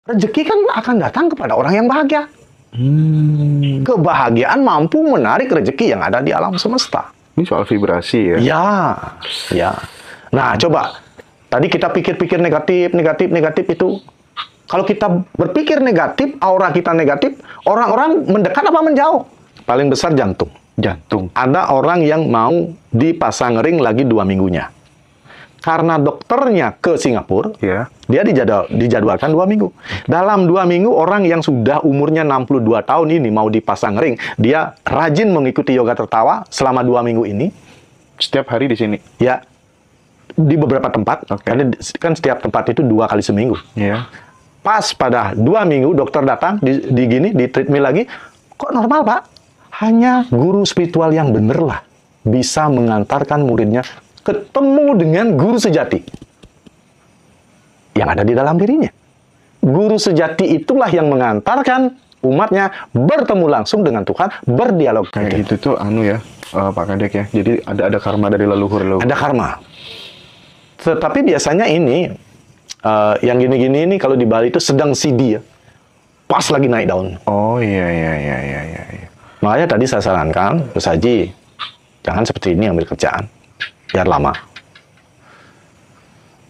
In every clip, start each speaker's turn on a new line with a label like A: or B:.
A: Rezeki kan akan datang kepada orang yang bahagia. Kebahagiaan mampu menarik rezeki yang ada di alam semesta.
B: Ini soal vibrasi ya?
A: Ya, ya. Nah, coba. Tadi kita pikir-pikir negatif itu. Kalau kita berpikir negatif, aura kita negatif, orang-orang mendekat apa menjauh? Paling besar jantung.
B: Jantung.
A: Ada orang yang mau dipasang ring lagi 2 minggunya. Karena dokternya ke Singapura,
B: Ya.
A: dia dijadwalkan 2 minggu. Dalam 2 minggu, orang yang sudah umurnya 62 tahun ini mau dipasang ring, dia rajin mengikuti yoga tertawa selama 2 minggu ini.
B: Setiap hari di sini?
A: Ya, di beberapa tempat. Karena kan setiap tempat itu 2 kali seminggu.
B: Ya.
A: Pas pada 2 minggu, dokter datang, di treatment lagi, kok normal, Pak? Hanya guru spiritual yang bener lah bisa mengantarkan muridnya ketemu dengan guru sejati yang ada di dalam dirinya. Guru sejati itulah yang mengantarkan umatnya bertemu langsung dengan Tuhan, berdialog.
B: Kayak gitu tuh ya, Pak Kadek ya. Jadi ada karma dari leluhur.
A: Ada karma. Tetapi biasanya ini, yang gini-gini ini kalau di Bali itu sedang CD ya. Pas lagi naik daun.
B: Oh iya.
A: Makanya tadi saya sarankan, Gus Haji, jangan seperti ini ambil kerjaan. Biar lama.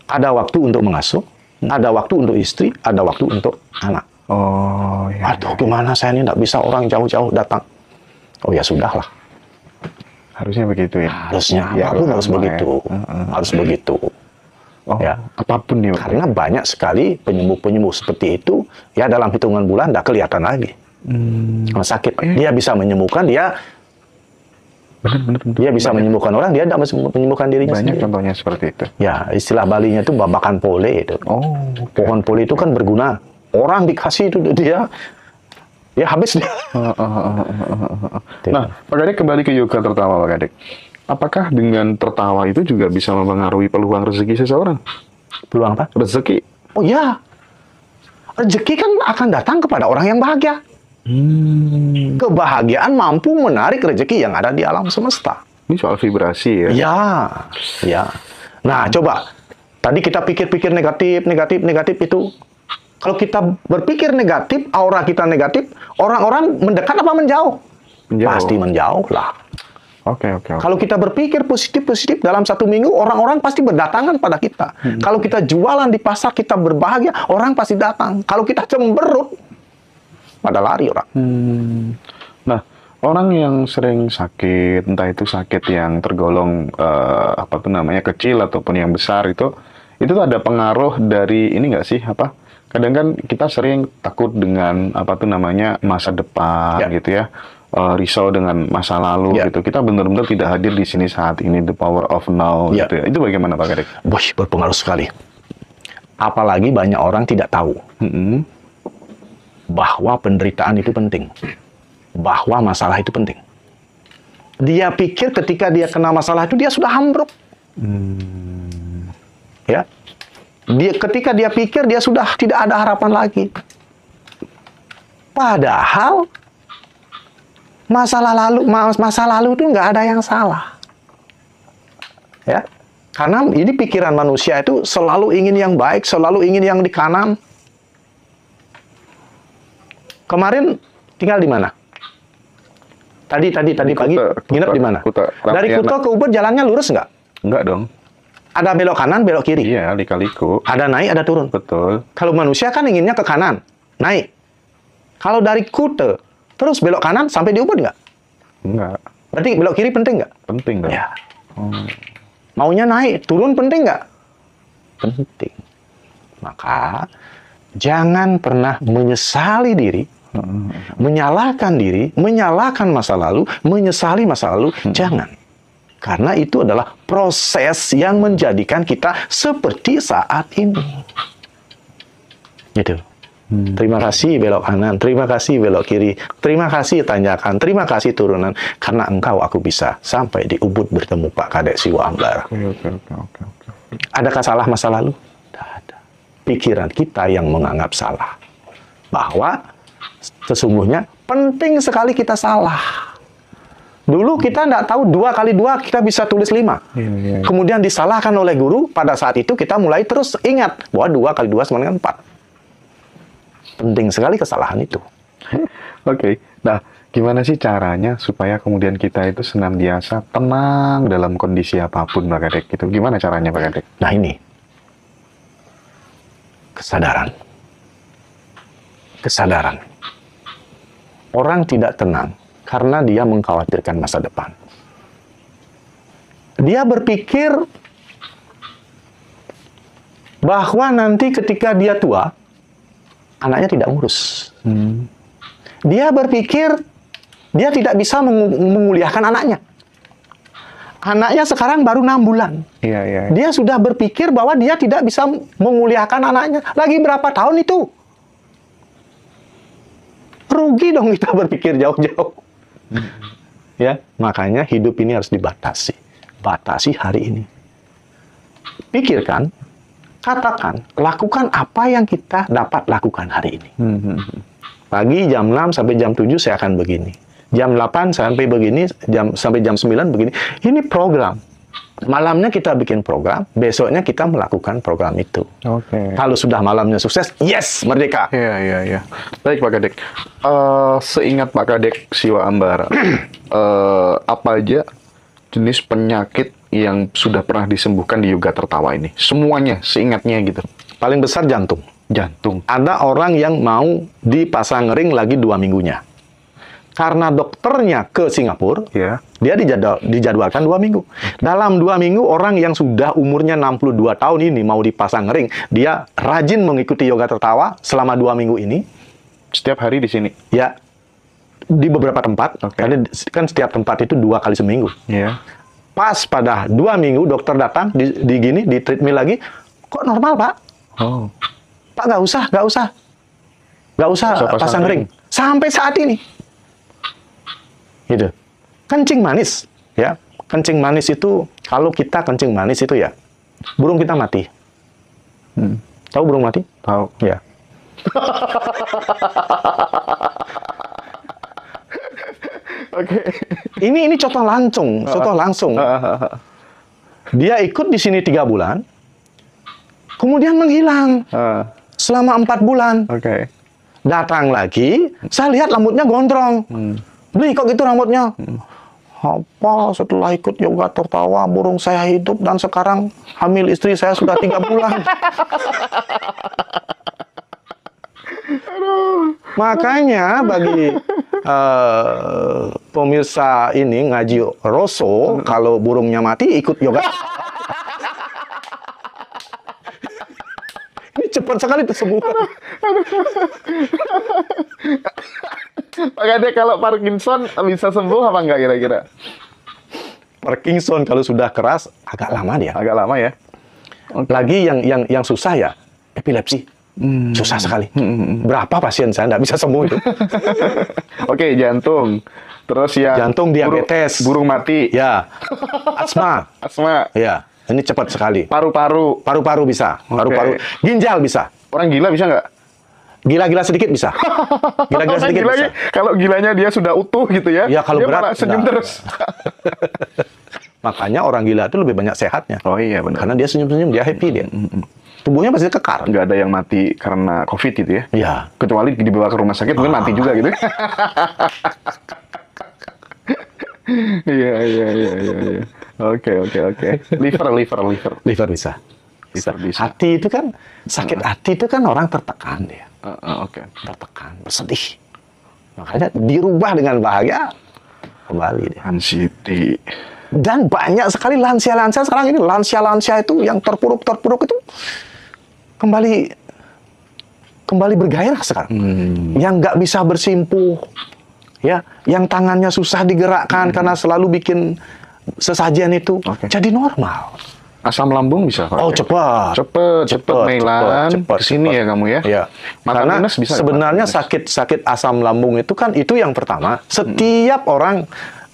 A: Ada waktu untuk mengasuh, ada waktu untuk istri, ada waktu untuk anak.
B: Oh iya.
A: Aduh, gimana saya ini tidak bisa orang jauh-jauh datang. Oh ya sudahlah.
B: Harusnya begitu ya?
A: Harusnya, apapun harus begitu. Harus begitu.
B: Oh,
A: ya.
B: Apapun ya.
A: Karena banyak sekali penyembuh-penyembuh seperti itu, ya dalam hitungan bulan tidak kelihatan lagi. Kalau sakit, dia bisa menyembuhkan, dia bisa menyembuhkan orang, dia tidak menyembuhkan dirinya
B: Banyak
A: sendiri.
B: contohnya seperti itu.
A: Ya, istilah Balinya itu babakan pole itu.
B: Oh,
A: Pohon pole itu kan berguna. Orang dikasih itu dia habis dia.
B: Nah, Pak Kadek kembali ke yoga tertawa, Pak Kadek. Apakah dengan tertawa itu juga bisa mempengaruhi peluang rezeki seseorang?
A: Peluang apa?
B: Rezeki.
A: Oh ya, rezeki kan akan datang kepada orang yang bahagia. Kebahagiaan mampu menarik rezeki yang ada di alam semesta.
B: Ini soal vibrasi ya?
A: Ya. Nah, coba. Tadi kita pikir-pikir negatif itu. Kalau kita berpikir negatif, aura kita negatif, orang-orang mendekat apa menjauh? Pasti menjauh lah.
B: Oke.
A: Kalau kita berpikir positif dalam 1 minggu, orang-orang pasti berdatangan pada kita. Kalau kita jualan di pasar, kita berbahagia, orang pasti datang. Kalau kita cemberut, pada lari orang.
B: Nah, orang yang sering sakit, entah itu sakit yang tergolong kecil ataupun yang besar itu tuh ada pengaruh dari ini nggak sih Kadang kan kita sering takut dengan masa depan gitu ya. Risau dengan masa lalu gitu. Kita benar-benar tidak hadir di sini saat ini, the power of now gitu ya. Itu bagaimana Pak Kadek?
A: Berpengaruh sekali. Apalagi banyak orang tidak tahu bahwa penderitaan itu penting. Bahwa masalah itu penting. Dia pikir ketika dia kena masalah itu dia sudah ambruk. Ya. Ketika dia pikir dia sudah tidak ada harapan lagi. Padahal masa lalu itu nggak ada yang salah. Ya. Karena ini pikiran manusia itu selalu ingin yang baik, selalu ingin yang di kanan. Kemarin tinggal di mana? Tadi pagi nginep di mana? Dari Kuta ke Ubud jalannya lurus nggak?
B: Enggak dong.
A: Ada belok kanan, belok kiri.
B: Iya, lika-liku.
A: Ada naik, ada turun.
B: Betul.
A: Kalau manusia kan inginnya ke kanan, naik. Kalau dari Kuta terus belok kanan sampai di Ubud nggak?
B: Enggak.
A: Berarti belok kiri penting nggak?
B: Penting dong.
A: Ya. Maunya naik, turun penting nggak? Penting. Maka jangan pernah menyesali diri, menyalahkan diri, menyalahkan masa lalu, menyesali masa lalu. Jangan. Karena itu adalah proses yang menjadikan kita seperti saat ini. Gitu. Terima kasih belok kanan, terima kasih belok kiri, terima kasih tanjakan, terima kasih turunan. Karena engkau aku bisa sampai di Ubud bertemu Pak Kadek Siwa Amblara.
B: Oke.
A: Adakah salah masa lalu? Tidak ada. Pikiran kita yang menganggap salah. Bahwa sesungguhnya penting sekali kita salah. Dulu kita tidak tahu 2 kali 2 kita bisa tulis 5.
B: Iya.
A: Kemudian disalahkan oleh guru, pada saat itu kita mulai terus ingat bahwa 2 kali 2 sama dengan 4. Penting sekali kesalahan itu.
B: Oke. Nah, gimana sih caranya supaya kemudian kita itu senantiasa tenang dalam kondisi apapun, Pak Kadek? Gitu. Gimana caranya, Pak Kadek?
A: Nah ini, kesadaran. Kesadaran. Orang tidak tenang karena dia mengkhawatirkan masa depan. Dia berpikir bahwa nanti ketika dia tua, anaknya tidak ngurus. Dia berpikir dia tidak bisa menguliahkan anaknya. Anaknya sekarang baru 6 bulan.
B: Iya, iya.
A: Dia sudah berpikir bahwa dia tidak bisa menguliahkan anaknya. Lagi berapa tahun itu? Rugi dong kita berpikir jauh-jauh. Ya, makanya hidup ini harus dibatasi. Batasi hari ini. Pikirkan, katakan, lakukan apa yang kita dapat lakukan hari ini. Pagi jam 6 sampai jam 7 saya akan begini. Jam 8 sampai begini, sampai jam 9 begini. Ini program. Malamnya kita bikin program, besoknya kita melakukan program itu.
B: Oke.
A: Kalau sudah malamnya sukses, yes, merdeka.
B: Iya, iya, iya. Baik, Pak Kadek. Seingat Pak Kadek Siwa Ambara, apa aja jenis penyakit yang sudah pernah disembuhkan di Yoga Tertawa ini? Semuanya, seingatnya gitu.
A: Paling besar jantung.
B: Jantung.
A: Ada orang yang mau dipasang ring lagi 2 minggunya. Karena dokternya ke Singapura,
B: Ya.
A: dia dijadwalkan 2 minggu. Dalam 2 minggu, orang yang sudah umurnya 62 tahun ini mau dipasang ring, dia rajin mengikuti Yoga Tertawa selama 2 minggu ini.
B: Setiap hari di sini.
A: Ya, di beberapa tempat,
B: Oke.
A: karena kan setiap tempat itu 2 kali seminggu.
B: Iya.
A: Pas pada 2 minggu, dokter datang, di treatment lagi, kok normal, Pak?
B: Oh.
A: Pak, nggak usah pasang ring. Sampai saat ini. Gitu. Kencing manis, ya. Kencing manis itu, kalau kita kencing manis itu ya, burung kita mati. Tahu burung mati?
B: Tahu.
A: Ya.
B: Oke.
A: Ini contoh langsung. Dia ikut di sini 3 bulan, kemudian menghilang selama 4 bulan.
B: Oke.
A: Datang lagi, saya lihat rambutnya gondrong. Nih, kok gitu rambutnya? Apa, setelah ikut Yoga Tertawa, burung saya hidup, dan sekarang hamil istri saya sudah 3 bulan. Makanya bagi pemirsa ini ngaji Roso, kalau burungnya mati ikut yoga. Ini cepat sekali sembuh.
B: Pak Kadek, kalau Parkinson bisa sembuh apa enggak kira-kira?
A: Parkinson kalau sudah keras agak lama dia.
B: Agak lama ya.
A: Lagi yang susah ya epilepsi. Susah sekali. Berapa pasien saya nggak bisa sembuh itu.
B: Oke, jantung. Terus ya
A: Jantung, diabetes.
B: burung mati.
A: Ya. Asma.
B: Asma.
A: Ya. Ini cepat sekali.
B: Paru-paru.
A: Paru-paru bisa. Paru-paru. Ginjal bisa.
B: Orang gila bisa nggak?
A: Gila-gila sedikit bisa. Gila-gila sedikit
B: Gila,
A: bisa.
B: kalau gilanya dia sudah utuh gitu ya.
A: Ya, kalau
B: dia
A: berat,
B: malah senyum
A: enggak.
B: terus.
A: Makanya orang gila itu lebih banyak sehatnya.
B: Oh iya benar.
A: Karena dia senyum-senyum, dia happy dia. Tubuhnya pasti kekar.
B: Nggak ada yang mati karena COVID itu ya.
A: Ya.
B: Kecuali dibawa ke rumah sakit mungkin mati juga gitu. Iya. Oke. Liver.
A: Liver bisa.
B: Liver bisa.
A: Hati itu kan, sakit hati itu kan orang tertekan dia.
B: Oke.
A: Tertekan, bersedih. Makanya dirubah dengan bahagia, kembali dia.
B: Siti.
A: Dan banyak sekali lansia-lansia sekarang ini. Lansia-lansia itu yang terpuruk itu kembali bergairah sekarang. Yang nggak bisa bersimpuh, ya, yang tangannya susah digerakkan karena selalu bikin sesajian itu,
B: Oke.
A: jadi normal.
B: Asam lambung bisa Pak?
A: Oh, cepat.
B: Cepet Mailan. Kesini ya kamu ya?
A: Ya.
B: Mata
A: Karena
B: minus bisa.
A: sebenarnya
B: Pak?
A: sakit asam lambung itu kan itu yang pertama. Setiap orang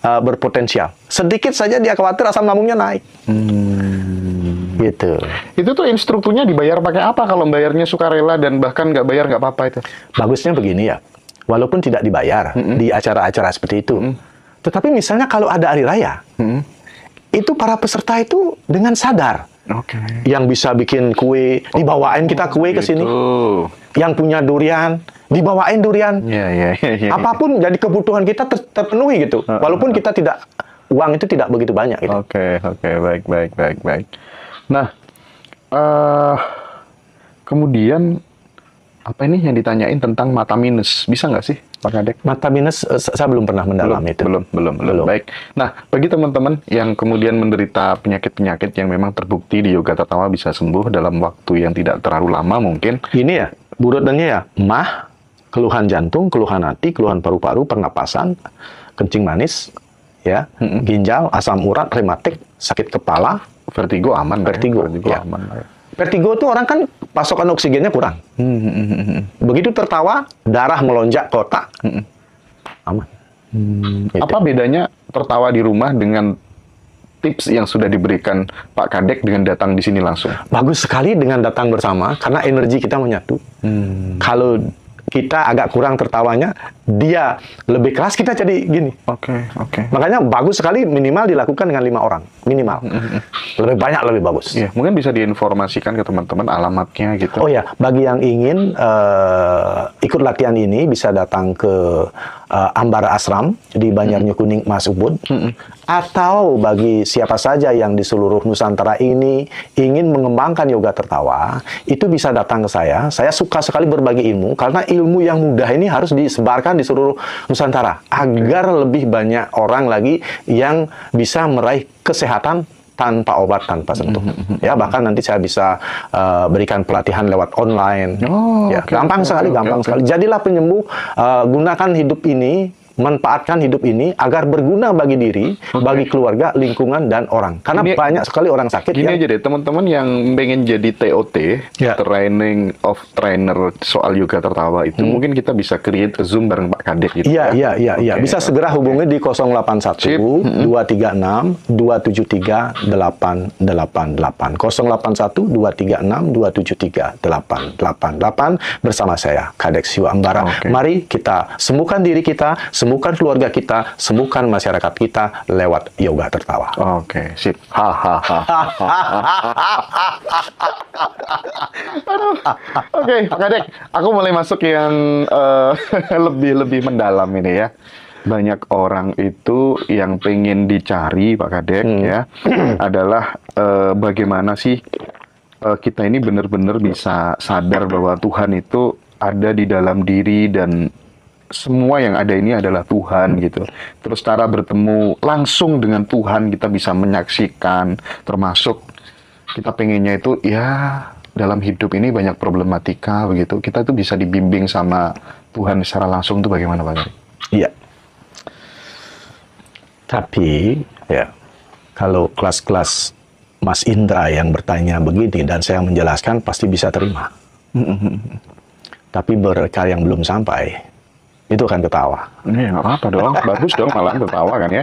A: berpotensial. Sedikit saja dia khawatir asam lambungnya naik. Gitu.
B: Itu tuh instrukturnya dibayar pakai apa? Kalau bayarnya sukarela dan bahkan nggak bayar nggak apa-apa itu?
A: Bagusnya begini ya. Walaupun tidak dibayar di acara-acara seperti itu. Tetapi misalnya kalau ada hari raya, itu para peserta itu dengan sadar.
B: Oke.
A: Yang bisa bikin kue, dibawain kita kue ke sini.
B: Gitu.
A: Yang punya durian, dibawain durian.
B: Iya.
A: Apapun jadi kebutuhan kita terpenuhi gitu. Walaupun kita tidak, uang itu tidak begitu banyak gitu.
B: Oke, baik. Nah, kemudian apa ini yang ditanyain tentang mata minus, bisa nggak sih, Pak Kadek?
A: Mata minus, saya belum pernah mendalami itu.
B: Belum. Baik. Nah, bagi teman-teman yang kemudian menderita penyakit-penyakit yang memang terbukti di Yoga Tertawa bisa sembuh dalam waktu yang tidak terlalu lama mungkin.
A: Ini ya, burutannya ya, mah, keluhan jantung, keluhan hati, keluhan paru-paru, pernapasan, kencing manis, ya, ginjal, asam urat, rematik, sakit kepala,
B: Vertigo aman,
A: vertigo, ya.
B: aman. Ya.
A: Vertigo itu orang kan pasokan oksigennya kurang. Begitu tertawa, darah melonjak ke otak, aman. Gitu.
B: Apa bedanya tertawa di rumah dengan tips yang sudah diberikan Pak Kadek dengan datang di sini langsung?
A: Bagus sekali dengan datang bersama, karena energi kita menyatu. Kalau kita agak kurang tertawanya, dia lebih keras, kita jadi gini.
B: Oke.
A: Makanya bagus sekali minimal dilakukan dengan 5 orang. Minimal. Lebih banyak, lebih bagus.
B: Iya, mungkin bisa diinformasikan ke teman-teman alamatnya gitu.
A: Oh ya, bagi yang ingin ikut latihan ini bisa datang ke Ambara Ashram di Banjarnyukuning, Mas Ubud. Atau bagi siapa saja yang di seluruh Nusantara ini ingin mengembangkan yoga tertawa, itu bisa datang ke saya. Saya suka sekali berbagi ilmu, karena ilmu yang mudah ini harus disebarkan di seluruh Nusantara agar lebih banyak orang lagi yang bisa meraih kesehatan tanpa obat, tanpa sentuh. Ya, bahkan nanti saya bisa berikan pelatihan lewat online. Gampang sekali. Jadilah penyembuh, gunakan hidup ini, manfaatkan hidup ini agar berguna bagi diri, bagi keluarga, lingkungan, dan orang. Karena banyak sekali orang sakit.
B: Gini aja deh, teman-teman yang pengen jadi TOT, Training of Trainer soal yoga tertawa itu, mungkin kita bisa create Zoom bareng Pak Kadek gitu.
A: Iya. Bisa segera hubungi di 081 236 273 888. 081 236 273 888 bersama saya, Kadek Siwa Ambara. Mari kita sembuhkan diri kita, sembuhkan keluarga kita, sembuhkan masyarakat kita lewat yoga tertawa.
B: Oke, sip. Oke, Pak Kadek, aku mulai masuk yang lebih mendalam ini ya. Banyak orang itu yang pengen dicari, Pak Kadek, ya, adalah bagaimana sih kita ini benar-benar bisa sadar bahwa Tuhan itu ada di dalam diri dan semua yang ada ini adalah Tuhan gitu. Terus cara bertemu langsung dengan Tuhan kita bisa menyaksikan, termasuk kita pengennya itu ya dalam hidup ini banyak problematika begitu. Kita tuh bisa dibimbing sama Tuhan secara langsung tuh bagaimana Pak Gari?
A: Iya. Tapi ya kalau kelas-kelas Mas Indra yang bertanya begini dan saya menjelaskan pasti bisa terima. Tapi mereka yang belum sampai itu akan ketawa.
B: Ini nggak apa-apa dong, bagus dong malah ketawa kan ya.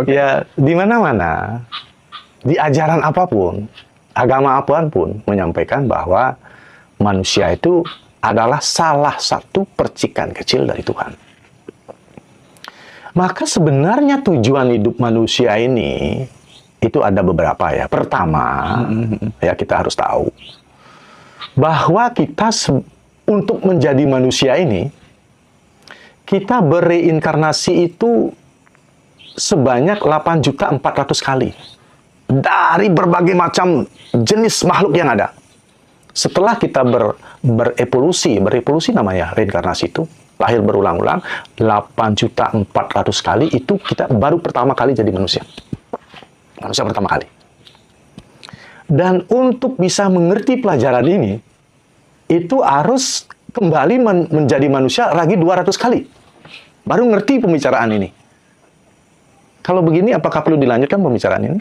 A: Ya di mana-mana, di ajaran apapun, agama apapun menyampaikan bahwa manusia itu adalah salah satu percikan kecil dari Tuhan. Maka sebenarnya tujuan hidup manusia ini itu ada beberapa ya. Pertama, ya kita harus tahu bahwa kita untuk menjadi manusia ini, kita bereinkarnasi itu sebanyak 8.400.000 kali. Dari berbagai macam jenis makhluk yang ada. Setelah kita berevolusi namanya reinkarnasi itu, lahir berulang-ulang, 8.400.000 kali itu kita baru pertama kali jadi manusia. Manusia pertama kali. Dan untuk bisa mengerti pelajaran ini, itu harus kembali menjadi manusia lagi 200 kali. Baru ngerti pembicaraan ini. Kalau begini, apakah perlu dilanjutkan pembicaraan ini?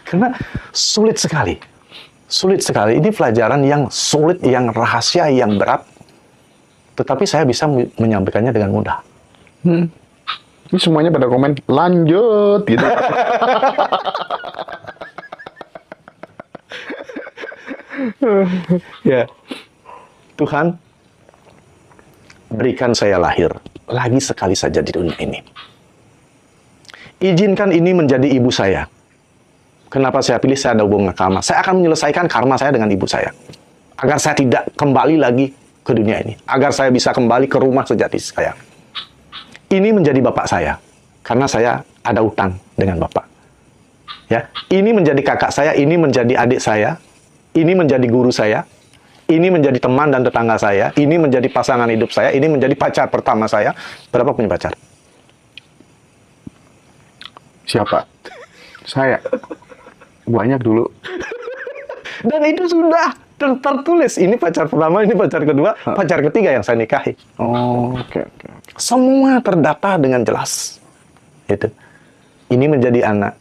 A: Karena sulit sekali. Sulit sekali. Ini pelajaran yang sulit, yang rahasia, yang berat. Tetapi saya bisa menyampaikannya dengan mudah.
B: Ini semuanya pada komen, lanjut, gitu.
A: Ya, Tuhan berikan saya lahir lagi sekali saja di dunia ini. Izinkan ini menjadi ibu saya. Kenapa saya pilih saya ada hubungan karma? Saya akan menyelesaikan karma saya dengan ibu saya. Agar saya tidak kembali lagi ke dunia ini. Agar saya bisa kembali ke rumah sejati saya. Ini menjadi bapak saya. Karena saya ada utang dengan bapak. Ya, ini menjadi kakak saya, ini menjadi adik saya, ini menjadi guru saya, ini menjadi teman dan tetangga saya, ini menjadi pasangan hidup saya, ini menjadi pacar pertama saya. Berapa punya pacar?
B: Siapa? Saya. Banyak dulu.
A: Dan itu sudah tertulis. Ini pacar pertama, ini pacar kedua, pacar ketiga yang saya nikahi.
B: Oh, oke.
A: Semua terdata dengan jelas. Itu. Ini menjadi anak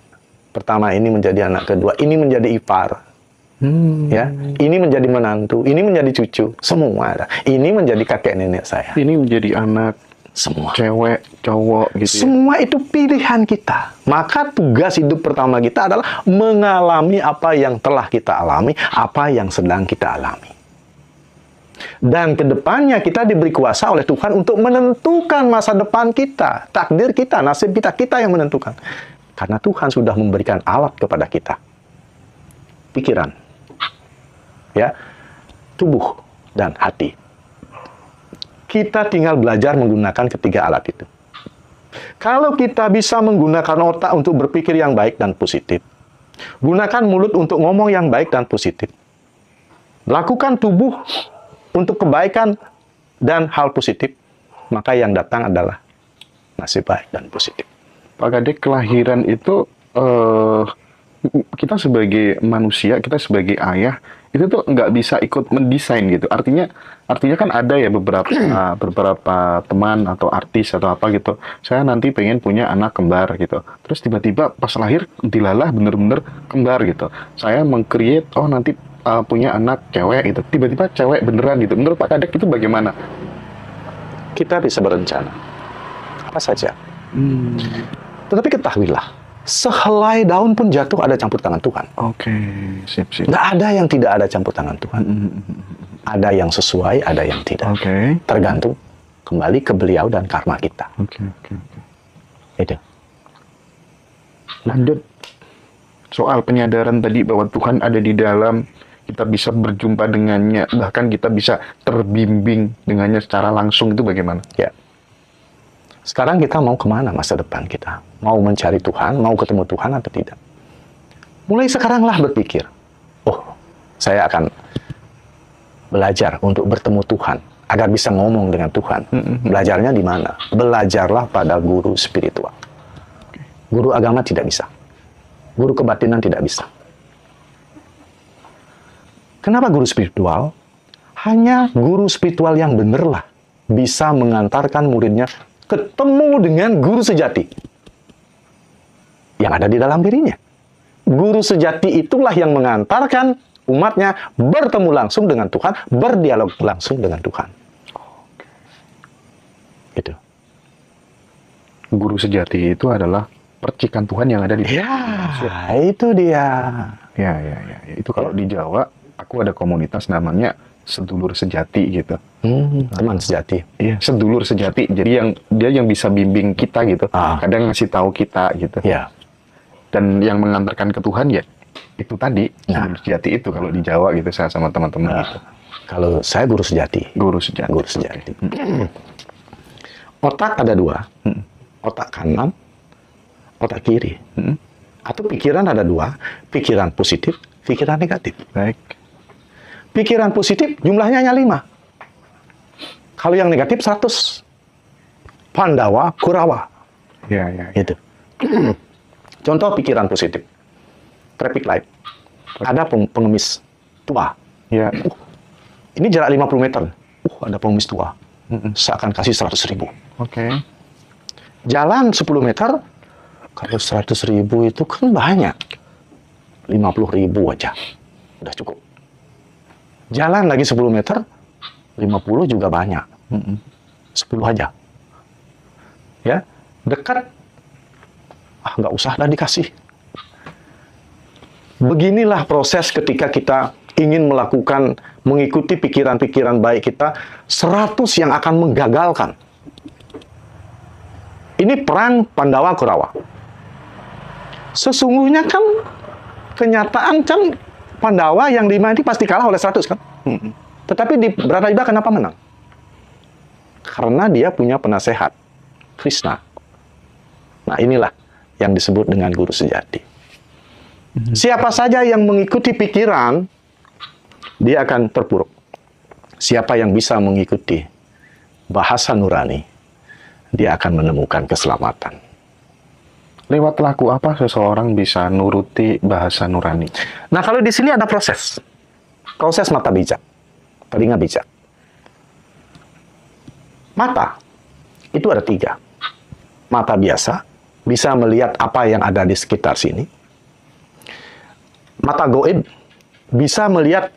A: pertama, ini menjadi anak kedua, ini menjadi ipar. Ya, ini menjadi menantu, ini menjadi cucu, semua ada. Ini menjadi kakek nenek saya.
B: Ini menjadi anak
A: Semua.
B: cewek, cowok gitu ya.
A: Semua itu pilihan kita. Maka tugas hidup pertama kita adalah mengalami apa yang telah kita alami, apa yang sedang kita alami. Dan kedepannya kita diberi kuasa oleh Tuhan untuk menentukan masa depan kita, takdir kita, nasib kita yang menentukan. Karena Tuhan sudah memberikan alat kepada kita. Pikiran, ya, tubuh, dan hati. Kita tinggal belajar menggunakan ketiga alat itu. Kalau kita bisa menggunakan otak untuk berpikir yang baik dan positif, gunakan mulut untuk ngomong yang baik dan positif, lakukan tubuh untuk kebaikan dan hal positif, maka yang datang adalah nasib baik dan positif.
B: Pak Kadek, kelahiran itu kita sebagai manusia, kita sebagai ayah itu tuh nggak bisa ikut mendesain gitu. Artinya kan ada ya beberapa teman atau artis atau apa gitu. Saya nanti pengen punya anak kembar gitu. Terus tiba-tiba pas lahir dilalah bener-bener kembar gitu. Saya meng-create nanti punya anak cewek gitu. Tiba-tiba cewek beneran gitu. Menurut Pak Kadek itu bagaimana?
A: Kita bisa berencana apa saja. Tetapi ketahuilah, sehelai daun pun jatuh ada campur tangan Tuhan.
B: Oke, sip.
A: Nggak ada yang tidak ada campur tangan Tuhan. Ada yang sesuai, ada yang tidak.
B: Oke.
A: Tergantung kembali ke beliau dan karma kita.
B: Oke.
A: Itu.
B: Lanjut. Soal penyadaran tadi bahwa Tuhan ada di dalam, kita bisa berjumpa dengannya, bahkan kita bisa terbimbing dengannya secara langsung, itu bagaimana?
A: Ya. Sekarang kita mau kemana masa depan kita? Mau mencari Tuhan, mau ketemu Tuhan atau tidak? Mulai sekaranglah berpikir, saya akan belajar untuk bertemu Tuhan, agar bisa ngomong dengan Tuhan. Belajarnya di mana? Belajarlah pada guru spiritual. Guru agama tidak bisa. Guru kebatinan tidak bisa. Kenapa guru spiritual? Hanya guru spiritual yang benar lah bisa mengantarkan muridnya ketemu dengan guru sejati yang ada di dalam dirinya. Guru sejati itulah yang mengantarkan umatnya bertemu langsung dengan Tuhan, berdialog langsung dengan Tuhan. Gitu.
B: Guru sejati itu adalah percikan Tuhan yang ada di
A: Ya, itu dia.
B: Ya. Itu kalau di Jawa, aku ada komunitas namanya sedulur sejati gitu.
A: Teman sejati.
B: Iya, sedulur sejati. Jadi dia yang bisa bimbing kita gitu. Kadang ngasih tahu kita gitu.
A: Ya.
B: Dan yang mengantarkan ke Tuhan ya itu tadi, sedulur sejati itu kalau di Jawa gitu, saya sama teman-teman gitu.
A: Kalau saya guru sejati.
B: Guru sejati.
A: Guru sejati. Otak ada dua. Otak kanan, otak kiri. Atau pikiran ada dua. Pikiran positif, pikiran negatif.
B: Baik.
A: Pikiran positif jumlahnya hanya 5. Kalau yang negatif 100. Pandawa, Kurawa.
B: Ya.
A: Gitu. Contoh pikiran positif. Traffic light. Ada pengemis tua.
B: Ya.
A: Ini jarak 50 meter. Ada pengemis tua. Saya akan kasih 100.000.
B: Oke.
A: Jalan 10 meter. Kalau 100.000 itu kan banyak. 50.000 aja. Udah cukup. Jalan lagi 10 meter, 50 juga banyak. 10 aja. Ya, dekat. Nggak usah lah dikasih. Beginilah proses ketika kita ingin mengikuti pikiran-pikiran baik kita, 100 yang akan menggagalkan. Ini perang Pandawa-Kurawa. Sesungguhnya kan, kenyataan kan Pandawa yang 5 ini pasti kalah oleh 100 kan. Tetapi di Bharatayuddha kenapa menang? Karena dia punya penasehat, Krishna. Nah, inilah yang disebut dengan guru sejati. Siapa saja yang mengikuti pikiran, dia akan terpuruk. Siapa yang bisa mengikuti bahasa nurani, dia akan menemukan keselamatan.
B: Lewat laku apa seseorang bisa nuruti bahasa nurani?
A: Nah, kalau di sini ada proses. Proses mata bijak, telinga bijak. Mata, itu ada 3. Mata biasa, bisa melihat apa yang ada di sekitar sini. Mata goib, bisa melihat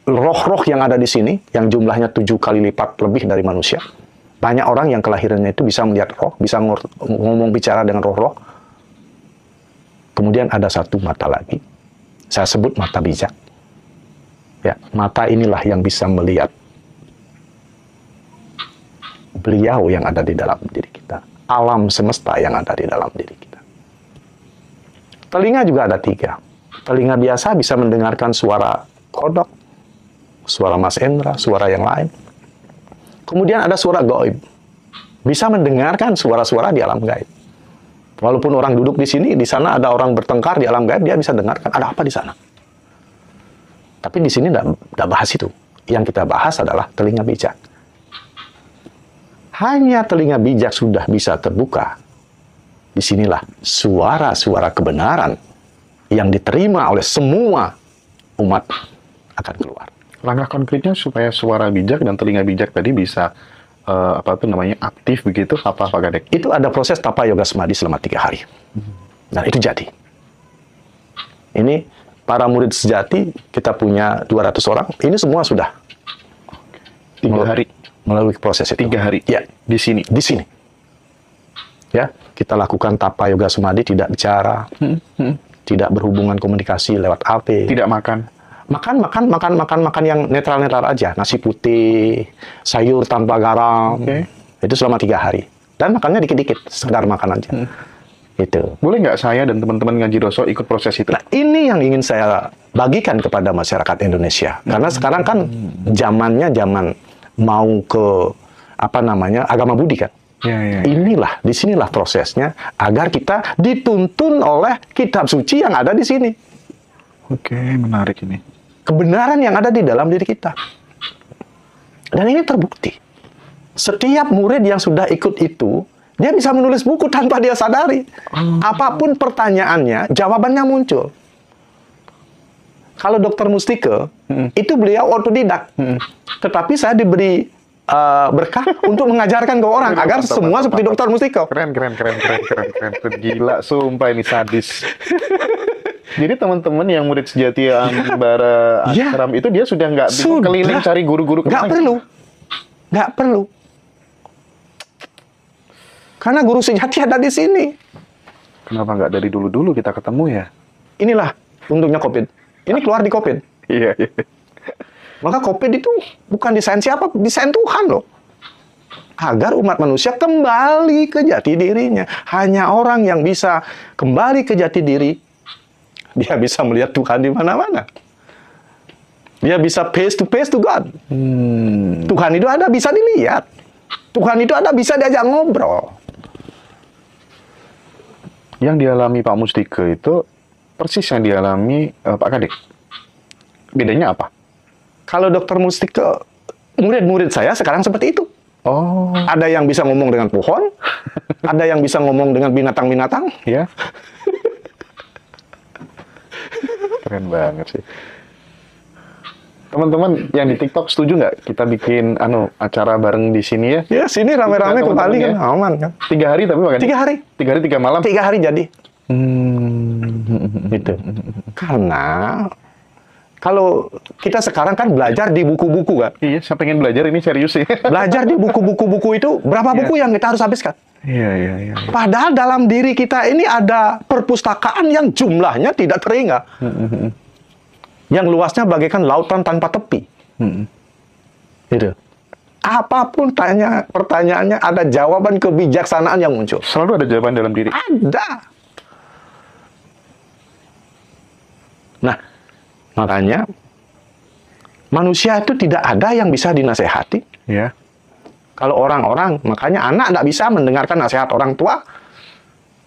A: roh-roh yang ada di sini, yang jumlahnya 7 kali lipat lebih dari manusia. Banyak orang yang kelahirannya itu bisa melihat roh, bisa ngomong bicara dengan roh-roh. Kemudian ada 1 mata lagi, saya sebut mata bijak. Ya, mata inilah yang bisa melihat beliau yang ada di dalam diri kita, alam semesta yang ada di dalam diri kita. Telinga juga ada 3. Telinga biasa bisa mendengarkan suara kodok, suara Mas Endra, suara yang lain. Kemudian ada suara gaib, bisa mendengarkan suara-suara di alam gaib. Walaupun orang duduk di sini, di sana ada orang bertengkar di alam gaib, dia bisa dengarkan ada apa di sana. Tapi di sini tidak bahas itu. Yang kita bahas adalah telinga bijak. Hanya telinga bijak sudah bisa terbuka. Disinilah suara-suara kebenaran yang diterima oleh semua umat akan keluar.
B: Langkah konkretnya supaya suara bijak dan telinga bijak tadi bisa aktif begitu, apa Pak Gadek?
A: Itu ada proses tapa yoga samadhi selama 3 hari. Dan itu jadi. Ini para murid sejati, kita punya 200 orang, ini semua sudah
B: 3 hari
A: melalui proses itu.
B: 3 hari.
A: Ya,
B: di sini.
A: Di sini. Ya, kita lakukan tapa yoga samadhi, tidak bicara, tidak berhubungan komunikasi lewat HP.
B: Tidak makan.
A: Makan yang netral-netral aja. Nasi putih, sayur tanpa garam. Itu selama 3 hari. Dan makannya dikit-dikit, sekedar makan aja. Itu.
B: Boleh nggak saya dan teman-teman Ngaji Roso ikut proses itu?
A: Nah, ini yang ingin saya bagikan kepada masyarakat Indonesia. Karena sekarang kan zamannya zaman mau ke agama Budi kan.
B: Ya.
A: Inilah, disinilah prosesnya agar kita dituntun oleh kitab suci yang ada di sini.
B: Oke, menarik ini.
A: Kebenaran yang ada di dalam diri kita. Dan ini terbukti. Setiap murid yang sudah ikut itu, dia bisa menulis buku tanpa dia sadari. Apapun pertanyaannya, jawabannya muncul. Kalau Dr. Mustike, itu beliau otodidak. Tetapi saya diberi berkah untuk mengajarkan ke orang agar semua seperti Dr. Mustike.
B: Keren. Gila, sumpah ini sadis. Jadi teman-teman yang murid sejati Ambara Ashram itu dia sudah nggak keliling cari guru-guru kemana?
A: Nggak perlu. Karena guru sejati ada di sini.
B: Kenapa nggak dari dulu-dulu kita ketemu ya?
A: Inilah untungnya COVID. Ini keluar di COVID.
B: Iya.
A: Maka COVID itu bukan desain siapa, desain Tuhan loh. Agar umat manusia kembali ke jati dirinya. Hanya orang yang bisa kembali ke jati diri, dia bisa melihat Tuhan di mana-mana. Dia bisa face to God. Tuhan itu ada, bisa dilihat. Tuhan itu ada, bisa diajak ngobrol.
B: Yang dialami Pak Mustike itu persis yang dialami Pak Kadek. Bedanya apa?
A: Kalau Dr. Mustike, murid-murid saya sekarang seperti itu.
B: Oh.
A: Ada yang bisa ngomong dengan pohon, ada yang bisa ngomong dengan binatang-binatang.
B: Ya. Keren banget sih. Teman-teman yang di TikTok setuju nggak kita bikin acara bareng di sini ya?
A: Ya, sini rame-rame kembali kan, aman kan.
B: 3 hari tapi Pak Kadek?
A: 3 hari.
B: 3 hari 3 malam?
A: 3 hari jadi. Gitu. Karena kalau kita sekarang kan belajar di buku-buku kan.
B: Iya, saya pengen belajar ini serius sih.
A: Belajar di buku-buku itu, berapa buku yang kita harus habiskan?
B: Iya.
A: Padahal dalam diri kita ini ada perpustakaan yang jumlahnya tidak terhingga. yang luasnya bagaikan lautan tanpa tepi. Gitu. Apapun pertanyaannya, ada jawaban kebijaksanaan yang muncul.
B: Selalu ada jawaban dalam diri.
A: Ada. Nah, makanya manusia itu tidak ada yang bisa dinasehati.
B: Ya.
A: Kalau orang-orang, makanya anak nggak bisa mendengarkan nasihat orang tua,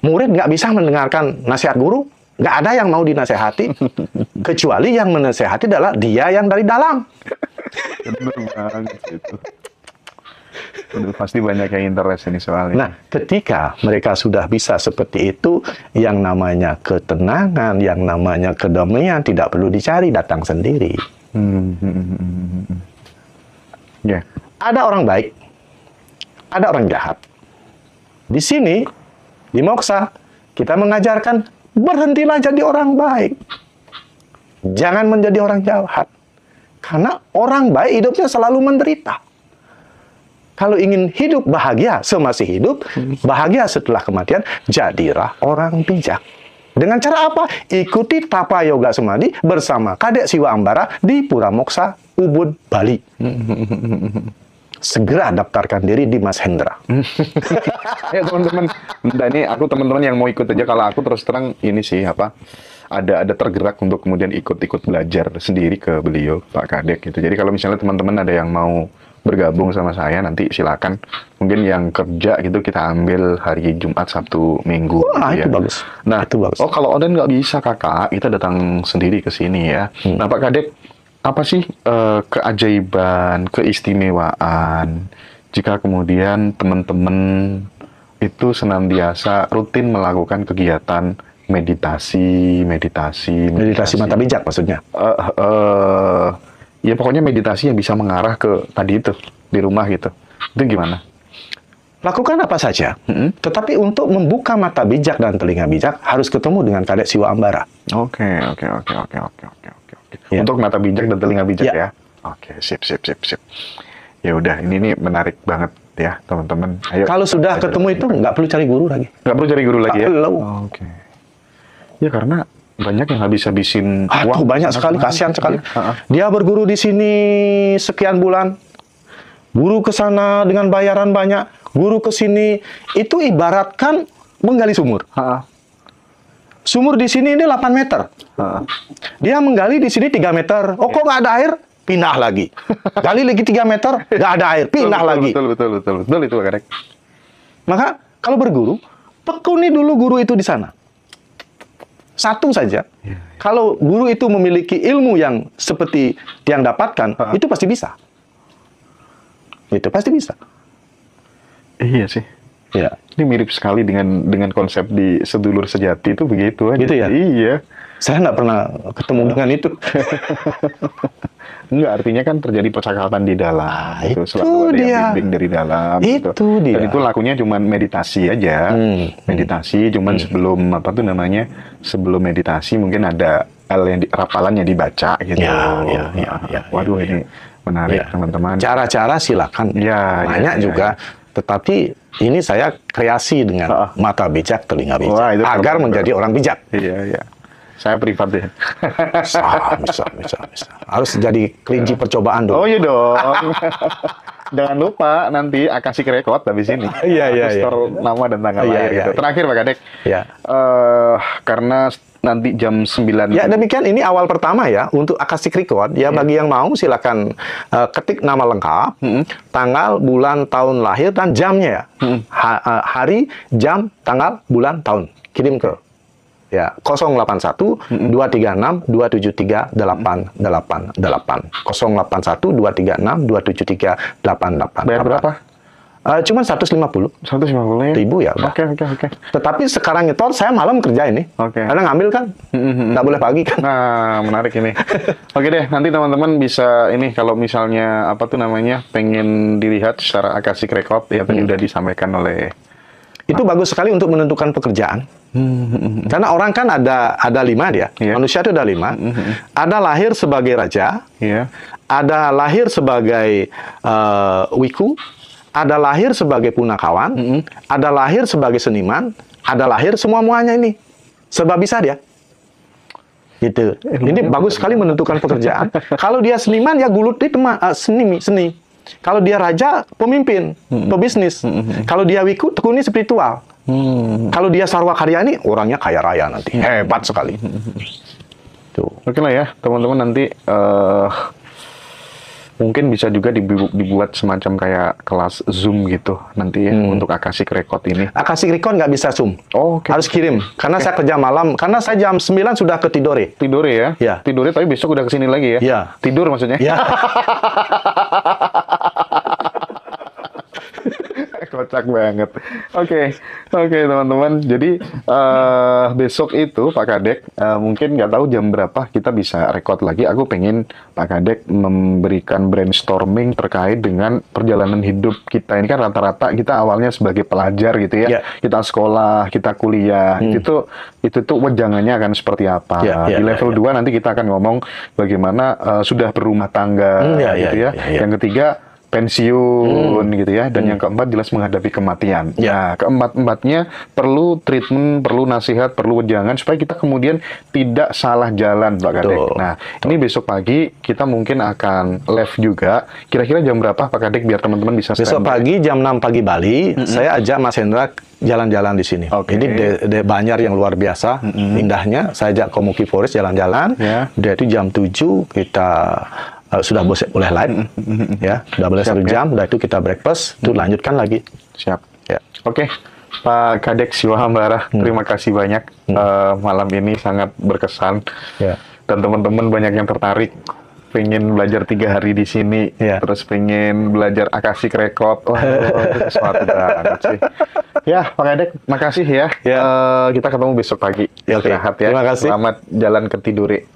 A: murid nggak bisa mendengarkan nasihat guru, nggak ada yang mau dinasehati, kecuali yang menasehati adalah dia yang dari dalam.
B: Bener banget itu. Bener, pasti banyak yang interest ini soalnya.
A: Nah, ketika mereka sudah bisa seperti itu, yang namanya ketenangan, yang namanya kedamaian tidak perlu dicari, datang sendiri.
B: Ya.
A: Ada orang baik, ada orang jahat. Di sini, di Moksa, kita mengajarkan berhentilah jadi orang baik. Jangan menjadi orang jahat. Karena orang baik hidupnya selalu menderita. Kalau ingin hidup bahagia semasih hidup, bahagia setelah kematian, jadilah orang bijak. Dengan cara apa? Ikuti Tapa Yoga Samadhi bersama Kadek Siwa Ambara di Pura Moksa, Ubud, Bali. Segera daftarkan diri di Mas Hendra.
B: Ya teman-teman, nah, ini aku teman-teman yang mau ikut aja. Kalau aku terus terang ini sih ada tergerak untuk kemudian ikut belajar sendiri ke beliau Pak Kadek gitu. Jadi kalau misalnya teman-teman ada yang mau bergabung sama saya, nanti silakan. Mungkin yang kerja gitu kita ambil hari Jumat, Sabtu, Minggu.
A: Wah,
B: gitu
A: itu
B: ya.
A: bagus.
B: Nah,
A: Itu bagus.
B: oh kalau online nggak bisa kakak, kita datang sendiri ke sini ya. Nah Pak Kadek, apa sih keajaiban, keistimewaan jika kemudian teman-teman itu senantiasa rutin melakukan kegiatan meditasi
A: Mata bijak maksudnya.
B: Ya pokoknya meditasi yang bisa mengarah ke tadi itu di rumah gitu. Itu gimana?
A: Lakukan apa saja, tetapi untuk membuka mata bijak dan telinga bijak harus ketemu dengan Kadek Siwa Ambara.
B: Oke.
A: Ya.
B: Untuk mata bijak dan telinga bijak
A: Ya.
B: ya. Oke, sip. Ya udah, ini menarik banget ya teman-teman. Ayo.
A: Kalau sudah ketemu itu nggak perlu cari guru lagi.
B: Nggak perlu cari guru lagi ya?
A: Nggak perlu.
B: Oke. Ya karena banyak yang habis-habisin
A: Aduh, banyak sekali, kasihan sekali. Dia berguru di sini sekian bulan, guru ke sana dengan bayaran banyak, guru ke sini, itu ibaratkan menggali sumur. Sumur di sini ini 8 meter. Dia menggali di sini 3 meter. Oh, kok nggak ada air? Pindah lagi. Gali lagi 3 meter, nggak ada air. Pindah lagi.
B: Betul itu Pak Kadek.
A: Maka kalau berguru, tekuni dulu guru itu di sana. Satu saja. Kalau guru itu memiliki ilmu yang seperti yang dapatkan, itu pasti bisa. Itu pasti bisa.
B: Iya sih.
A: Ya.
B: Ini mirip sekali dengan konsep di Sedulur Sejati itu begitu aja.
A: Gitu ya?
B: Iya.
A: Saya nggak pernah ketemu dengan itu.
B: Enggak, artinya kan terjadi percakapan di dalam.
A: Itu
B: selalu ada
A: dia.
B: yang bimbing dari dalam.
A: Itu
B: gitu.
A: dia.
B: Dan itu lakunya cuma meditasi aja. Meditasi, cuman sebelum meditasi mungkin ada rapalan yang dibaca gitu.
A: Ya.
B: Waduh, ini menarik teman-teman.
A: Cara-cara silakan. Banyak juga. Tetapi ini saya kreasi dengan mata bijak, telinga bijak.
B: Wah, itu
A: agar
B: betul.
A: menjadi orang bijak.
B: Iya. Saya privat deh.
A: Bisa. Harus jadi kelinci percobaan dong.
B: Oh iya dong. Jangan lupa nanti Akashic Record habis ini.
A: Iya.
B: Store nama dan tanggal lahir gitu. Terakhir Pak Kadek.
A: Iya.
B: Karena nanti jam 9.
A: Ya, demikian ini awal pertama ya untuk Akashic Record. Ya, bagi yang mau silakan ketik nama lengkap, tanggal, bulan, tahun lahir dan jamnya ya. Hari, jam, tanggal, bulan, tahun. Kirim ke 081 236 273 888. 081 236 273 888.
B: Bayar berapa?
A: Cuma 150 ribu ya.
B: Oke.
A: Tetapi sekarang nyetor saya malam kerja ini.
B: Oke.
A: Karena ngambil kan, nggak boleh pagi kan.
B: Nah, menarik ini. Oke deh, nanti teman-teman bisa ini kalau misalnya pengen dilihat secara Akashic Record ya tadi udah disampaikan oleh.
A: Itu bagus sekali untuk menentukan pekerjaan. Karena orang kan ada 5 dia. Manusia itu ada 5. Ada lahir sebagai raja. Ada lahir sebagai wiku. Ada lahir sebagai punakawan. Ada lahir sebagai seniman. Ada lahir semua-muanya ini. Serba bisa dia. Gitu. Ini bagus sekali menentukan pekerjaan. Kalau dia seniman, ya gulut di seni. Kalau dia raja, pemimpin, pebisnis. Kalau dia wiku, tekuni spiritual. Kalau dia sarwa karyani, orangnya kaya raya nanti. Hebat sekali. Tuh.
B: Oke lah ya, teman-teman nanti mungkin bisa juga dibuat semacam kayak kelas Zoom gitu nanti ya untuk Akashic Record ini.
A: Akashic Record nggak bisa Zoom.
B: Oh,
A: harus kirim. Karena saya kerja malam. Karena saya jam 9 sudah ke Tidore.
B: Tidore ya?
A: Ya.
B: Tidore tapi besok udah kesini lagi ya?
A: Ya.
B: Tidur maksudnya?
A: Ya.
B: Kocak banget. Oke, teman-teman. Jadi besok itu Pak Kadek mungkin nggak tahu jam berapa kita bisa record lagi. Aku pengen Pak Kadek memberikan brainstorming terkait dengan perjalanan hidup kita. Ini kan rata-rata kita awalnya sebagai pelajar gitu ya.
A: Yeah.
B: Kita sekolah, kita kuliah. Itu tuh wejangannya akan seperti apa. Di level 2 nanti kita akan ngomong bagaimana sudah berumah tangga gitu ya. Yang ketiga pensiun gitu ya, dan yang keempat jelas menghadapi kematian. Ya, keempat-empatnya perlu treatment, perlu nasihat, perlu wejangan supaya kita kemudian tidak salah jalan, Pak Kadek. Nah, ini besok pagi kita mungkin akan live juga. Kira-kira jam berapa, Pak Kadek, biar teman-teman bisa standby?
A: Besok pagi jam 6 pagi Bali, saya ajak Mas Hendra jalan-jalan di sini. Ini de Banjar yang luar biasa, indahnya. Saya ajak Komuki Forest jalan-jalan. Dia itu jam 7 kita sudah boleh live, ya, sudah boleh 1 jam, udah itu kita breakfast, itu lanjutkan lagi.
B: Siap. Ya. Oke, Pak Kadek Siwahambara, terima kasih banyak. Malam ini sangat berkesan, dan teman-teman banyak yang tertarik, pengen belajar 3 hari di sini, terus pengen belajar Akashic Record. Itu sesuatu banget sih. Ya, Pak Kadek, makasih ya. Kita ketemu besok pagi.
A: Oke.
B: Istirahat ya.
A: Terima kasih.
B: Selamat jalan ke Tidore.